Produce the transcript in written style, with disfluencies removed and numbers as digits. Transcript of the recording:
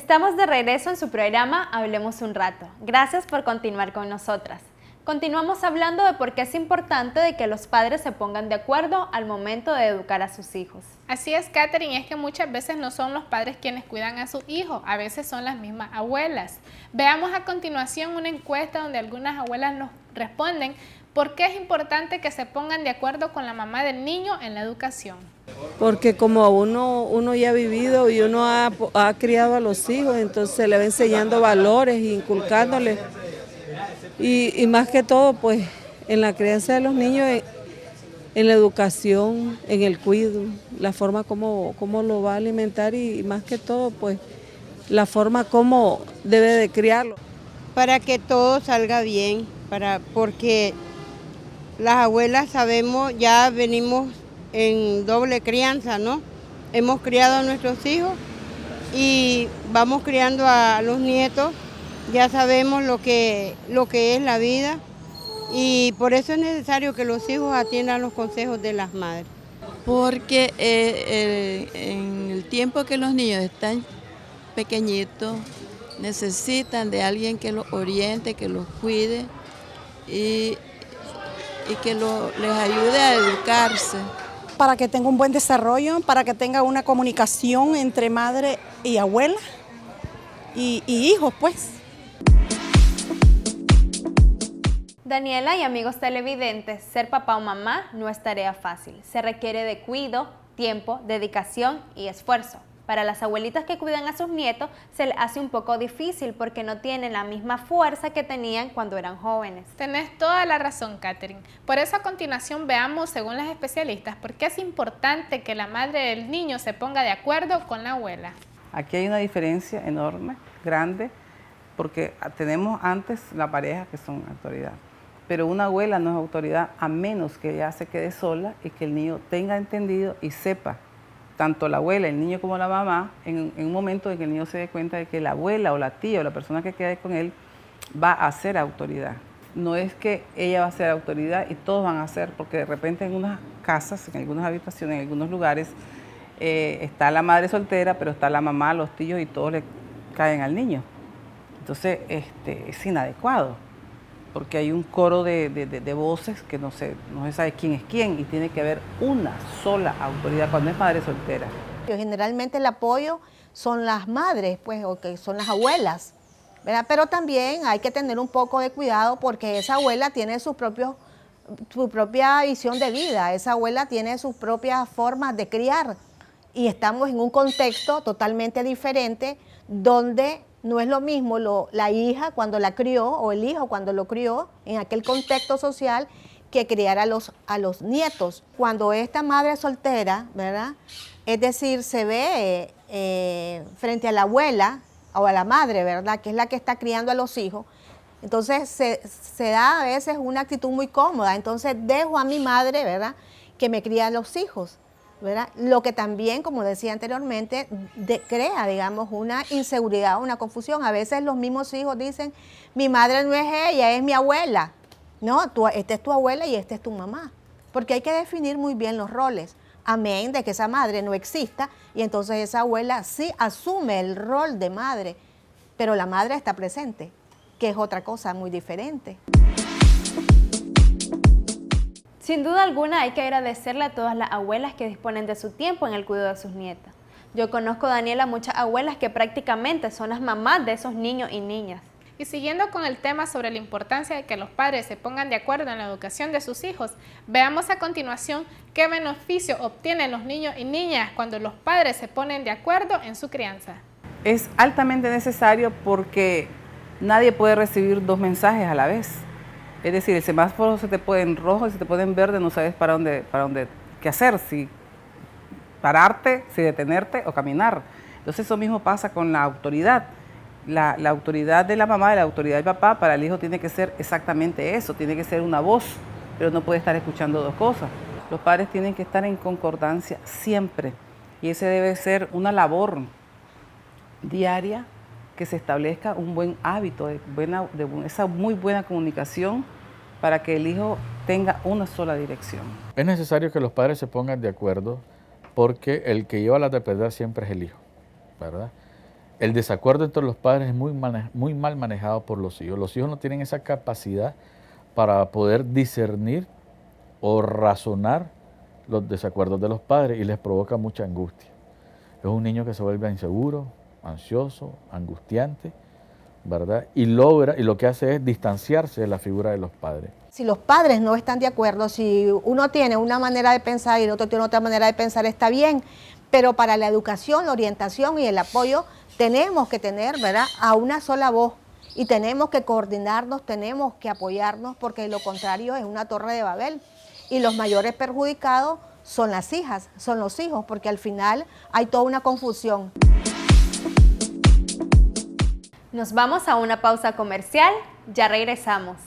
Estamos de regreso en su programa Hablemos un rato. Gracias por continuar con nosotras. Continuamos hablando de por qué es importante de que los padres se pongan de acuerdo al momento de educar a sus hijos. Así es, Catherine, es que muchas veces no son los padres quienes cuidan a sus hijos, a veces son las mismas abuelas. Veamos a continuación una encuesta donde algunas abuelas nos responden por qué es importante que se pongan de acuerdo con la mamá del niño en la educación. Porque como uno ya ha vivido y uno ha criado a los hijos, entonces le va enseñando valores, inculcándoles. Y más que todo, pues, en la crianza de los niños, en la educación, en el cuidado, la forma como lo va a alimentar y más que todo, pues, la forma como debe de criarlo. Para que todo salga bien, porque las abuelas sabemos, ya venimos en doble crianza, ¿no? Hemos criado a nuestros hijos y vamos criando a los nietos, ya sabemos lo que es la vida y por eso es necesario que los hijos atiendan los consejos de las madres. Porque en el tiempo que los niños están pequeñitos, necesitan de alguien que los oriente, que los cuide y que les ayude a educarse. Para que tenga un buen desarrollo, para que tenga una comunicación entre madre y abuela y hijos, pues. Daniela y amigos televidentes, ser papá o mamá no es tarea fácil. Se requiere de cuidado, tiempo, dedicación y esfuerzo. Para las abuelitas que cuidan a sus nietos se les hace un poco difícil porque no tienen la misma fuerza que tenían cuando eran jóvenes. Tenés toda la razón, Catherine. Por eso a continuación veamos, según las especialistas, por qué es importante que la madre del niño se ponga de acuerdo con la abuela. Aquí hay una diferencia enorme, grande, porque tenemos antes la pareja que son autoridad, pero una abuela no es autoridad a menos que ella se quede sola y que el niño tenga entendido y sepa, tanto la abuela, el niño como la mamá, en un momento en que el niño se dé cuenta de que la abuela o la tía o la persona que quede con él va a ser autoridad. No es que ella va a ser autoridad y todos van a ser, porque de repente en unas casas, en algunas habitaciones, en algunos lugares, está la madre soltera, pero está la mamá, los tíos y todos le caen al niño. Entonces es inadecuado, porque hay un coro de voces que no se sabe quién es quién y tiene que haber una sola autoridad cuando es madre soltera. Generalmente el apoyo son las madres, pues, o que son las abuelas, ¿verdad? Pero también hay que tener un poco de cuidado porque esa abuela tiene su propia visión de vida, esa abuela tiene sus propias formas de criar y estamos en un contexto totalmente diferente donde no es lo mismo la hija cuando la crió o el hijo cuando lo crió en aquel contexto social que criar a los nietos. Cuando esta madre soltera, ¿verdad? Es decir, se ve frente a la abuela o a la madre, ¿verdad? Que es la que está criando a los hijos. Entonces se da a veces una actitud muy cómoda. Entonces dejo a mi madre, ¿verdad? Que me cría a los hijos, ¿verdad? Lo que también, como decía anteriormente, crea, digamos, una inseguridad, una confusión. A veces los mismos hijos dicen, mi madre no es ella, es mi abuela. No, esta es tu abuela y esta es tu mamá. Porque hay que definir muy bien los roles. Amén de que esa madre no exista y entonces esa abuela sí asume el rol de madre, pero la madre está presente, que es otra cosa muy diferente. Sin duda alguna hay que agradecerle a todas las abuelas que disponen de su tiempo en el cuidado de sus nietas. Yo conozco, Daniela, muchas abuelas que prácticamente son las mamás de esos niños y niñas. Y siguiendo con el tema sobre la importancia de que los padres se pongan de acuerdo en la educación de sus hijos, veamos a continuación qué beneficio obtienen los niños y niñas cuando los padres se ponen de acuerdo en su crianza. Es altamente necesario porque nadie puede recibir dos mensajes a la vez. Es decir, el semáforo se te pone en rojo y se te pone en verde, no sabes para dónde, qué hacer, si pararte, si detenerte o caminar. Entonces eso mismo pasa con la autoridad. La autoridad de la mamá y la autoridad del papá para el hijo tiene que ser exactamente eso, tiene que ser una voz, pero no puede estar escuchando dos cosas. Los padres tienen que estar en concordancia siempre y ese debe ser una labor diaria que se establezca un buen hábito, esa muy buena comunicación para que el hijo tenga una sola dirección. Es necesario que los padres se pongan de acuerdo porque el que lleva la de perder siempre es el hijo, ¿verdad? el desacuerdo entre los padres es muy mal manejado por los hijos. Los hijos no tienen esa capacidad para poder discernir o razonar los desacuerdos de los padres y les provoca mucha angustia. Es un niño que se vuelve inseguro, ansioso, angustiante, ¿verdad? Y lo que hace es distanciarse de la figura de los padres. Si los padres no están de acuerdo, si uno tiene una manera de pensar y el otro tiene otra manera de pensar, está bien, pero para la educación, la orientación y el apoyo tenemos que tener, ¿verdad?, a una sola voz y tenemos que coordinarnos, tenemos que apoyarnos, porque lo contrario es una torre de Babel y los mayores perjudicados son las hijas, son los hijos, porque al final hay toda una confusión. Nos vamos a una pausa comercial, ya regresamos.